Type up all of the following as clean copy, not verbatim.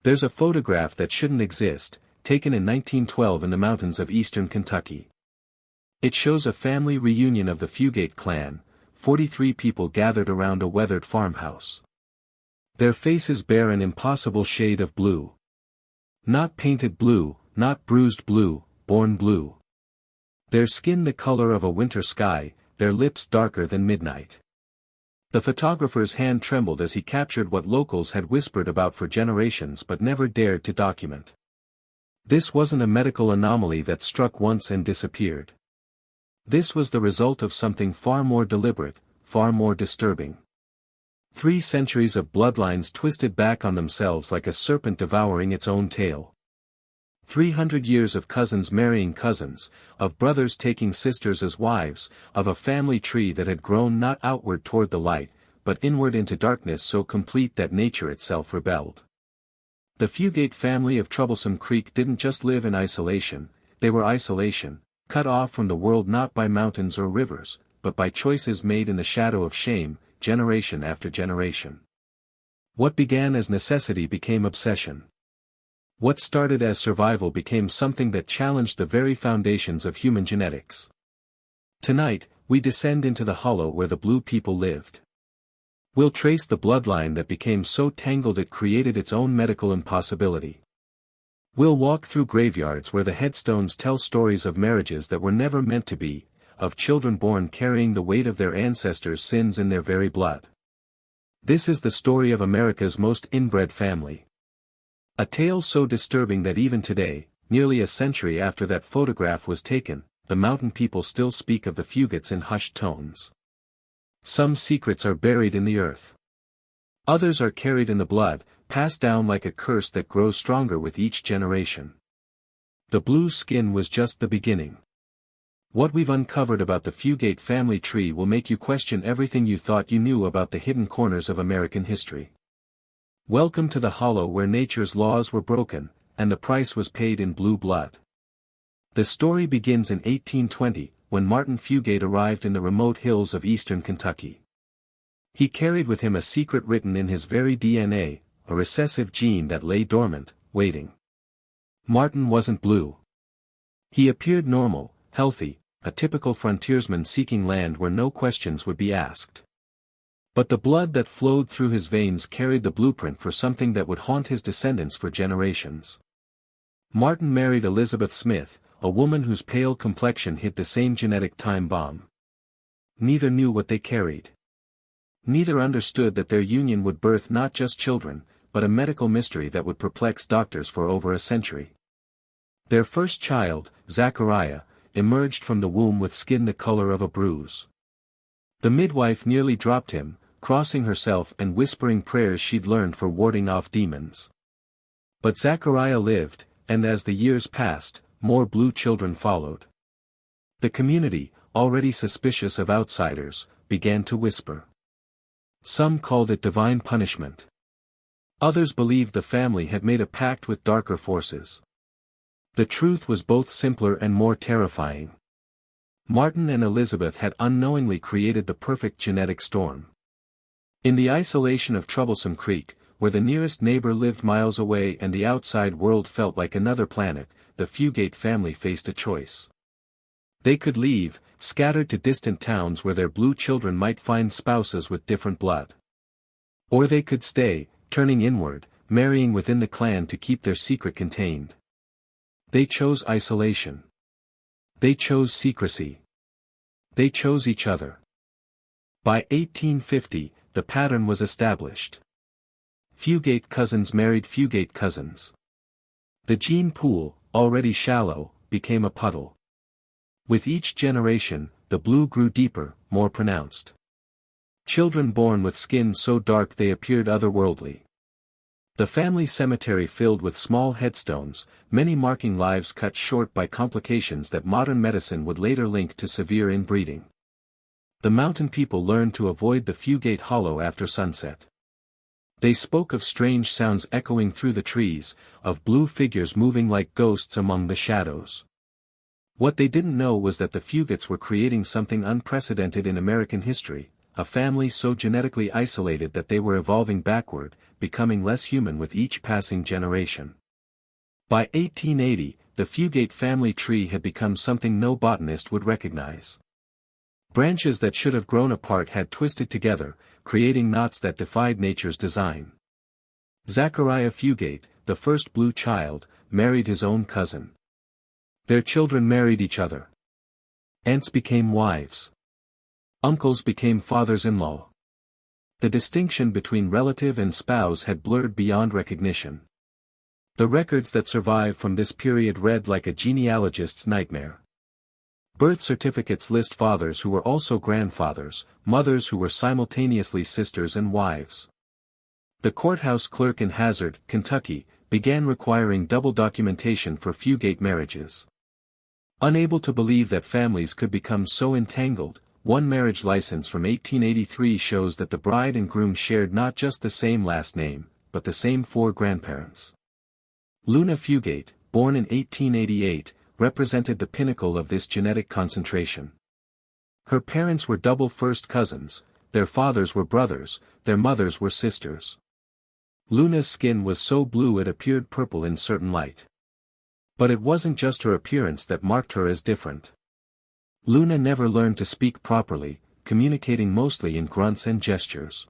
There's a photograph that shouldn't exist, taken in 1912 in the mountains of eastern Kentucky. It shows a family reunion of the Fugate clan, 43 people gathered around a weathered farmhouse. Their faces bear an impossible shade of blue. Not painted blue, not bruised blue, born blue. Their skin the color of a winter sky, their lips darker than midnight. The photographer's hand trembled as he captured what locals had whispered about for generations but never dared to document. This wasn't a medical anomaly that struck once and disappeared. This was the result of something far more deliberate, far more disturbing. 3 centuries of bloodlines twisted back on themselves like a serpent devouring its own tail. 300 years of cousins marrying cousins, of brothers taking sisters as wives, of a family tree that had grown not outward toward the light, but inward into darkness so complete that nature itself rebelled. The Fugate family of Troublesome Creek didn't just live in isolation, they were isolation, cut off from the world not by mountains or rivers, but by choices made in the shadow of shame, generation after generation. What began as necessity became obsession. What started as survival became something that challenged the very foundations of human genetics. Tonight, we descend into the hollow where the Blue people lived. We'll trace the bloodline that became so tangled it created its own medical impossibility. We'll walk through graveyards where the headstones tell stories of marriages that were never meant to be, of children born carrying the weight of their ancestors' sins in their very blood. This is the story of America's most inbred family. A tale so disturbing that even today, nearly a century after that photograph was taken, the mountain people still speak of the Fugates in hushed tones. Some secrets are buried in the earth. Others are carried in the blood, passed down like a curse that grows stronger with each generation. The blue skin was just the beginning. What we've uncovered about the Fugate family tree will make you question everything you thought you knew about the hidden corners of American history. Welcome to the hollow where nature's laws were broken, and the price was paid in blue blood. The story begins in 1820, when Martin Fugate arrived in the remote hills of eastern Kentucky. He carried with him a secret written in his very DNA, a recessive gene that lay dormant, waiting. Martin wasn't blue. He appeared normal, healthy, a typical frontiersman seeking land where no questions would be asked. But the blood that flowed through his veins carried the blueprint for something that would haunt his descendants for generations. Martin married Elizabeth Smith, a woman whose pale complexion hit the same genetic time bomb. Neither knew what they carried. Neither understood that their union would birth not just children, but a medical mystery that would perplex doctors for over a century. Their first child, Zachariah, emerged from the womb with skin the color of a bruise. The midwife nearly dropped him, crossing herself and whispering prayers she'd learned for warding off demons. But Zachariah lived, and as the years passed, more blue children followed. The community, already suspicious of outsiders, began to whisper. Some called it divine punishment. Others believed the family had made a pact with darker forces. The truth was both simpler and more terrifying. Martin and Elizabeth had unknowingly created the perfect genetic storm. In the isolation of Troublesome Creek, where the nearest neighbor lived miles away and the outside world felt like another planet, the Fugate family faced a choice. They could leave, scattered to distant towns where their blue children might find spouses with different blood. Or they could stay, turning inward, marrying within the clan to keep their secret contained. They chose isolation. They chose secrecy. They chose each other. By 1850, the pattern was established. Fugate cousins married Fugate cousins. The gene pool, already shallow, became a puddle. With each generation, the blue grew deeper, more pronounced. Children born with skin so dark they appeared otherworldly. The family cemetery filled with small headstones, many marking lives cut short by complications that modern medicine would later link to severe inbreeding. The mountain people learned to avoid the Fugate hollow after sunset. They spoke of strange sounds echoing through the trees, of blue figures moving like ghosts among the shadows. What they didn't know was that the Fugates were creating something unprecedented in American history, a family so genetically isolated that they were evolving backward, becoming less human with each passing generation. By 1880, the Fugate family tree had become something no botanist would recognize. Branches that should have grown apart had twisted together, creating knots that defied nature's design. Zachariah Fugate, the first blue child, married his own cousin. Their children married each other. Aunts became wives. Uncles became fathers-in-law. The distinction between relative and spouse had blurred beyond recognition. The records that survive from this period read like a genealogist's nightmare. Birth certificates list fathers who were also grandfathers, mothers who were simultaneously sisters and wives. The courthouse clerk in Hazard, Kentucky, began requiring double documentation for Fugate marriages. Unable to believe that families could become so entangled, one marriage license from 1883 shows that the bride and groom shared not just the same last name, but the same 4 grandparents. Luna Fugate, born in 1888, represented the pinnacle of this genetic concentration. Her parents were double first cousins, their fathers were brothers, their mothers were sisters. Luna's skin was so blue it appeared purple in certain light. But it wasn't just her appearance that marked her as different. Luna never learned to speak properly, communicating mostly in grunts and gestures.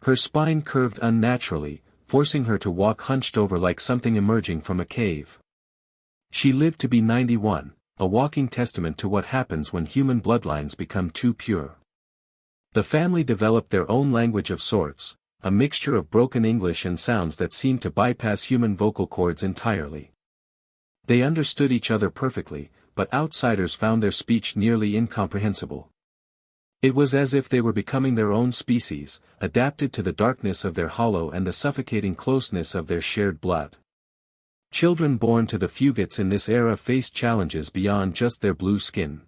Her spine curved unnaturally, forcing her to walk hunched over like something emerging from a cave. She lived to be 91, a walking testament to what happens when human bloodlines become too pure. The family developed their own language of sorts, a mixture of broken English and sounds that seemed to bypass human vocal cords entirely. They understood each other perfectly, but outsiders found their speech nearly incomprehensible. It was as if they were becoming their own species, adapted to the darkness of their hollow and the suffocating closeness of their shared blood. Children born to the Fugates in this era faced challenges beyond just their blue skin.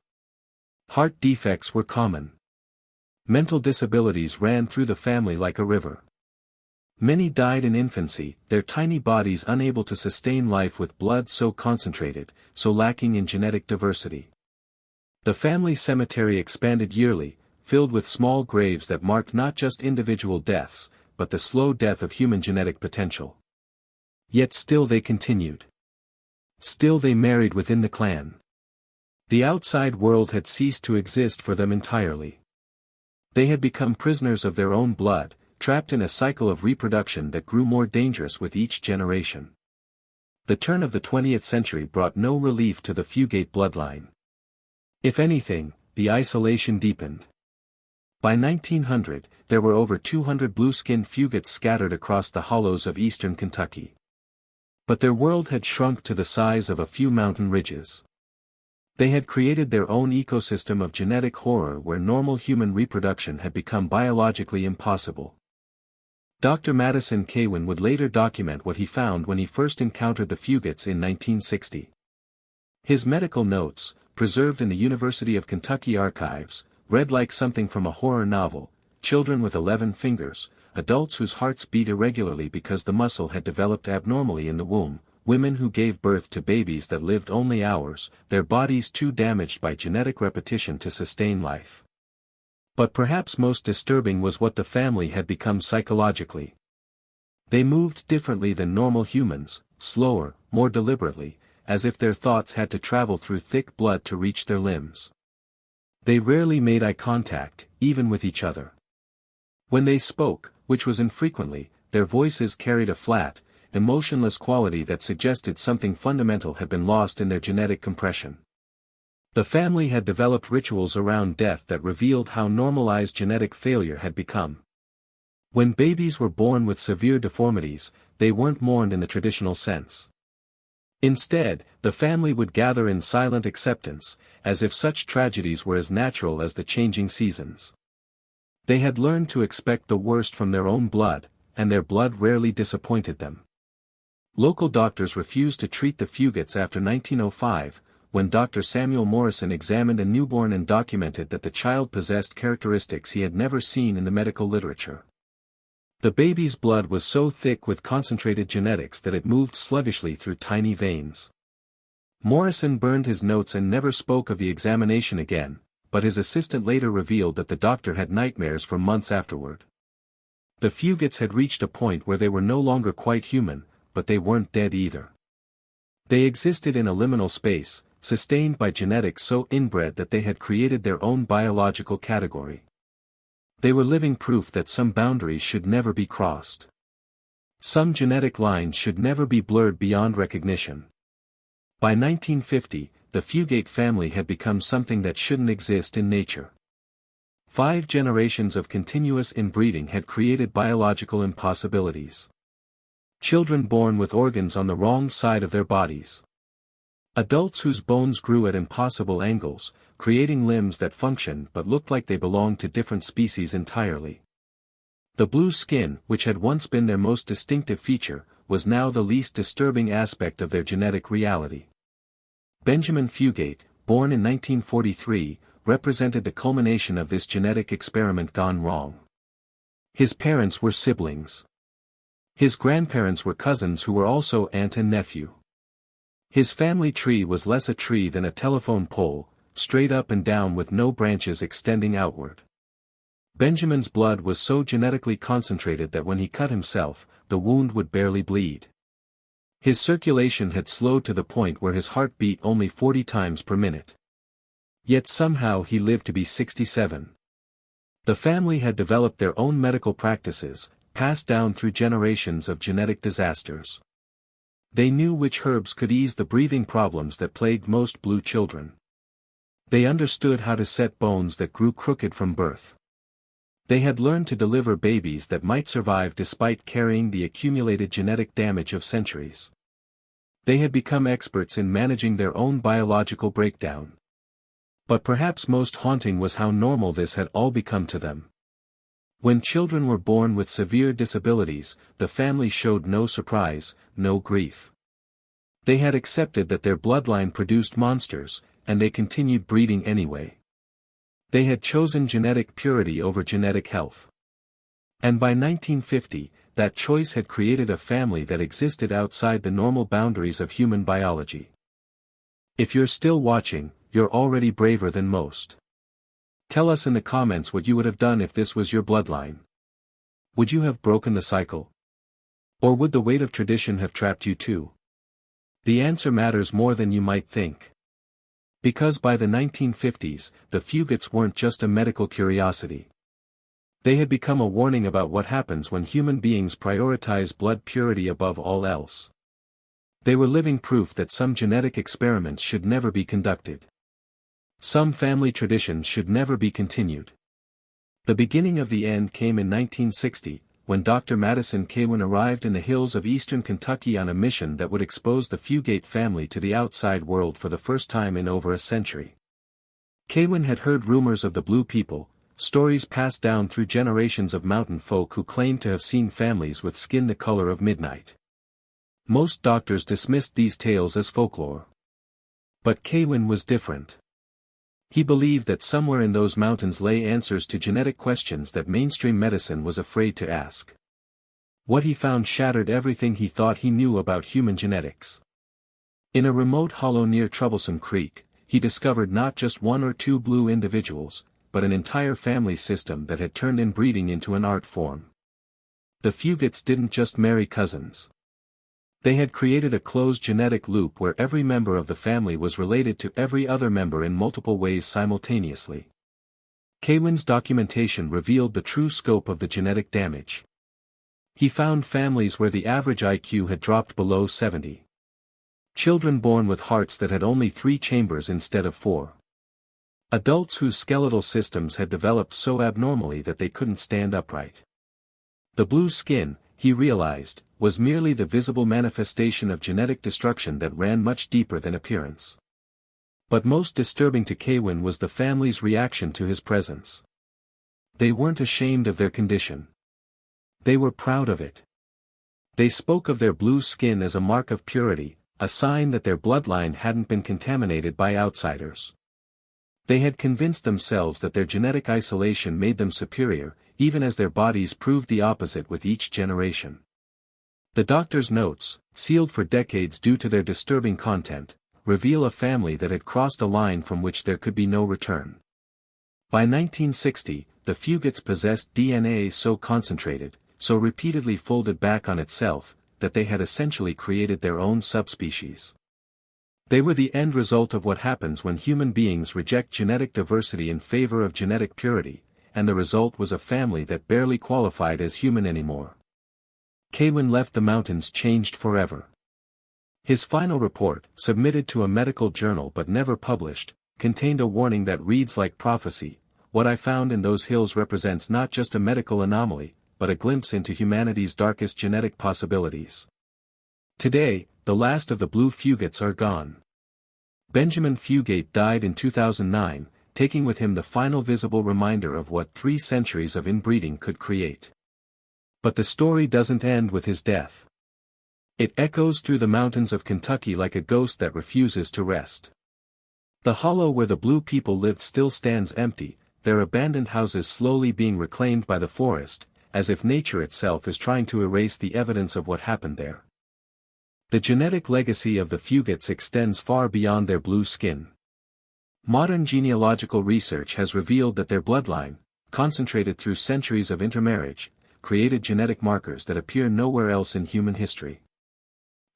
Heart defects were common. Mental disabilities ran through the family like a river. Many died in infancy, their tiny bodies unable to sustain life with blood so concentrated, so lacking in genetic diversity. The family cemetery expanded yearly, filled with small graves that marked not just individual deaths, but the slow death of human genetic potential. Yet still they continued. Still they married within the clan. The outside world had ceased to exist for them entirely. They had become prisoners of their own blood, trapped in a cycle of reproduction that grew more dangerous with each generation. The turn of the 20th century brought no relief to the Fugate bloodline. If anything, the isolation deepened. By 1900, there were over 200 blue-skinned Fugates scattered across the hollows of eastern Kentucky. But their world had shrunk to the size of a few mountain ridges. They had created their own ecosystem of genetic horror where normal human reproduction had become biologically impossible. Dr. Madison Cawen would later document what he found when he first encountered the Fugates in 1960. His medical notes, preserved in the University of Kentucky archives, read like something from a horror novel: children with 11 fingers, adults whose hearts beat irregularly because the muscle had developed abnormally in the womb, women who gave birth to babies that lived only hours, their bodies too damaged by genetic repetition to sustain life. But perhaps most disturbing was what the family had become psychologically. They moved differently than normal humans, slower, more deliberately, as if their thoughts had to travel through thick blood to reach their limbs. They rarely made eye contact, even with each other. When they spoke, which was infrequently, their voices carried a flat, emotionless quality that suggested something fundamental had been lost in their genetic compression. The family had developed rituals around death that revealed how normalized genetic failure had become. When babies were born with severe deformities, they weren't mourned in the traditional sense. Instead, the family would gather in silent acceptance, as if such tragedies were as natural as the changing seasons. They had learned to expect the worst from their own blood, and their blood rarely disappointed them. Local doctors refused to treat the Fugates after 1905, when Dr. Samuel Morrison examined a newborn and documented that the child possessed characteristics he had never seen in the medical literature. The baby's blood was so thick with concentrated genetics that it moved sluggishly through tiny veins. Morrison burned his notes and never spoke of the examination again, but his assistant later revealed that the doctor had nightmares for months afterward. The Fugits had reached a point where they were no longer quite human, but they weren't dead either. They existed in a liminal space, sustained by genetics so inbred that they had created their own biological category. They were living proof that some boundaries should never be crossed. Some genetic lines should never be blurred beyond recognition. By 1950, the Fugate family had become something that shouldn't exist in nature. 5 generations of continuous inbreeding had created biological impossibilities. Children born with organs on the wrong side of their bodies. Adults whose bones grew at impossible angles, creating limbs that functioned but looked like they belonged to different species entirely. The blue skin, which had once been their most distinctive feature, was now the least disturbing aspect of their genetic reality. Benjamin Fugate, born in 1943, represented the culmination of this genetic experiment gone wrong. His parents were siblings. His grandparents were cousins who were also aunt and nephew. His family tree was less a tree than a telephone pole, straight up and down with no branches extending outward. Benjamin's blood was so genetically concentrated that when he cut himself, the wound would barely bleed. His circulation had slowed to the point where his heart beat only 40 times per minute. Yet somehow he lived to be 67. The family had developed their own medical practices, passed down through generations of genetic disasters. They knew which herbs could ease the breathing problems that plagued most blue children. They understood how to set bones that grew crooked from birth. They had learned to deliver babies that might survive despite carrying the accumulated genetic damage of centuries. They had become experts in managing their own biological breakdown. But perhaps most haunting was how normal this had all become to them. When children were born with severe disabilities, the family showed no surprise, no grief. They had accepted that their bloodline produced monsters, and they continued breeding anyway. They had chosen genetic purity over genetic health. And by 1950, that choice had created a family that existed outside the normal boundaries of human biology. If you're still watching, you're already braver than most. Tell us in the comments what you would have done if this was your bloodline. Would you have broken the cycle? Or would the weight of tradition have trapped you too? The answer matters more than you might think. Because by the 1950s, the Fugates weren't just a medical curiosity. They had become a warning about what happens when human beings prioritize blood purity above all else. They were living proof that some genetic experiments should never be conducted. Some family traditions should never be continued. The beginning of the end came in 1960, when Dr. Madison Cawen arrived in the hills of eastern Kentucky on a mission that would expose the Fugate family to the outside world for the first time in over a century. Cawen had heard rumors of the Blue People, stories passed down through generations of mountain folk who claimed to have seen families with skin the color of midnight. Most doctors dismissed these tales as folklore. But Cawen was different. He believed that somewhere in those mountains lay answers to genetic questions that mainstream medicine was afraid to ask. What he found shattered everything he thought he knew about human genetics. In a remote hollow near Troublesome Creek, he discovered not just one or two blue individuals, but an entire family system that had turned inbreeding into an art form. The Fugates didn't just marry cousins. They had created a closed genetic loop where every member of the family was related to every other member in multiple ways simultaneously. Cawen's documentation revealed the true scope of the genetic damage. He found families where the average IQ had dropped below 70. Children born with hearts that had only 3 chambers instead of 4. Adults whose skeletal systems had developed so abnormally that they couldn't stand upright. The blue skin, he realized, was merely the visible manifestation of genetic destruction that ran much deeper than appearance. But most disturbing to Cawen was the family's reaction to his presence. They weren't ashamed of their condition. They were proud of it. They spoke of their blue skin as a mark of purity, a sign that their bloodline hadn't been contaminated by outsiders. They had convinced themselves that their genetic isolation made them superior, even as their bodies proved the opposite with each generation. The doctor's notes, sealed for decades due to their disturbing content, reveal a family that had crossed a line from which there could be no return. By 1960, the Fugates possessed DNA so concentrated, so repeatedly folded back on itself, that they had essentially created their own subspecies. They were the end result of what happens when human beings reject genetic diversity in favor of genetic purity, and the result was a family that barely qualified as human anymore. Kewin left the mountains changed forever. His final report, submitted to a medical journal but never published, contained a warning that reads like prophecy: "What I found in those hills represents not just a medical anomaly, but a glimpse into humanity's darkest genetic possibilities." Today, the last of the blue Fugates are gone. Benjamin Fugate died in 2009, taking with him the final visible reminder of what 3 centuries of inbreeding could create. But the story doesn't end with his death. It echoes through the mountains of Kentucky like a ghost that refuses to rest. The hollow where the blue people lived still stands empty, their abandoned houses slowly being reclaimed by the forest, as if nature itself is trying to erase the evidence of what happened there. The genetic legacy of the Fugates extends far beyond their blue skin. Modern genealogical research has revealed that their bloodline, concentrated through centuries of intermarriage, created genetic markers that appear nowhere else in human history.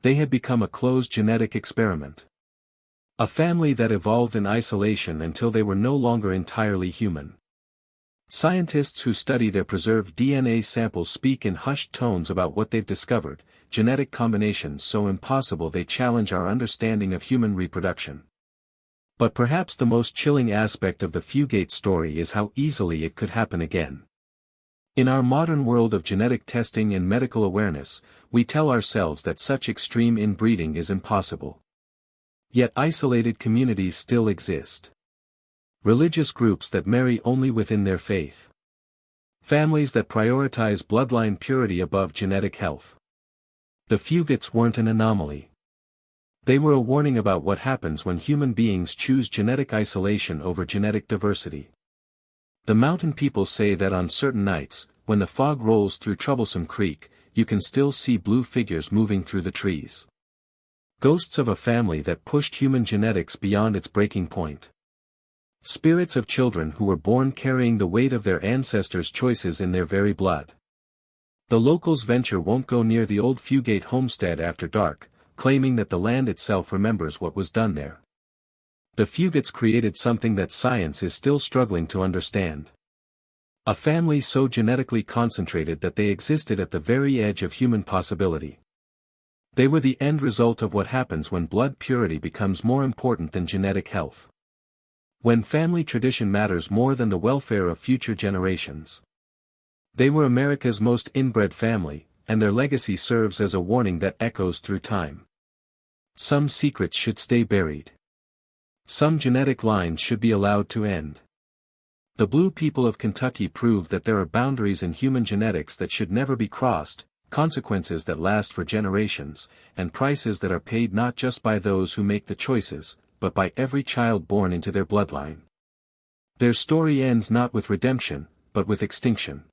They had become a closed genetic experiment. A family that evolved in isolation until they were no longer entirely human. Scientists who study their preserved DNA samples speak in hushed tones about what they've discovered, genetic combinations so impossible they challenge our understanding of human reproduction. But perhaps the most chilling aspect of the Fugate story is how easily it could happen again. In our modern world of genetic testing and medical awareness, we tell ourselves that such extreme inbreeding is impossible. Yet isolated communities still exist. Religious groups that marry only within their faith. Families that prioritize bloodline purity above genetic health. The Fugates weren't an anomaly. They were a warning about what happens when human beings choose genetic isolation over genetic diversity. The mountain people say that on certain nights, when the fog rolls through Troublesome Creek, you can still see blue figures moving through the trees. Ghosts of a family that pushed human genetics beyond its breaking point. Spirits of children who were born carrying the weight of their ancestors' choices in their very blood. The locals venture won't go near the old Fugate homestead after dark, claiming that the land itself remembers what was done there. The Fugates created something that science is still struggling to understand. A family so genetically concentrated that they existed at the very edge of human possibility. They were the end result of what happens when blood purity becomes more important than genetic health. When family tradition matters more than the welfare of future generations. They were America's most inbred family, and their legacy serves as a warning that echoes through time. Some secrets should stay buried. Some genetic lines should be allowed to end. The blue people of Kentucky proved that there are boundaries in human genetics that should never be crossed, consequences that last for generations, and prices that are paid not just by those who make the choices, but by every child born into their bloodline. Their story ends not with redemption, but with extinction.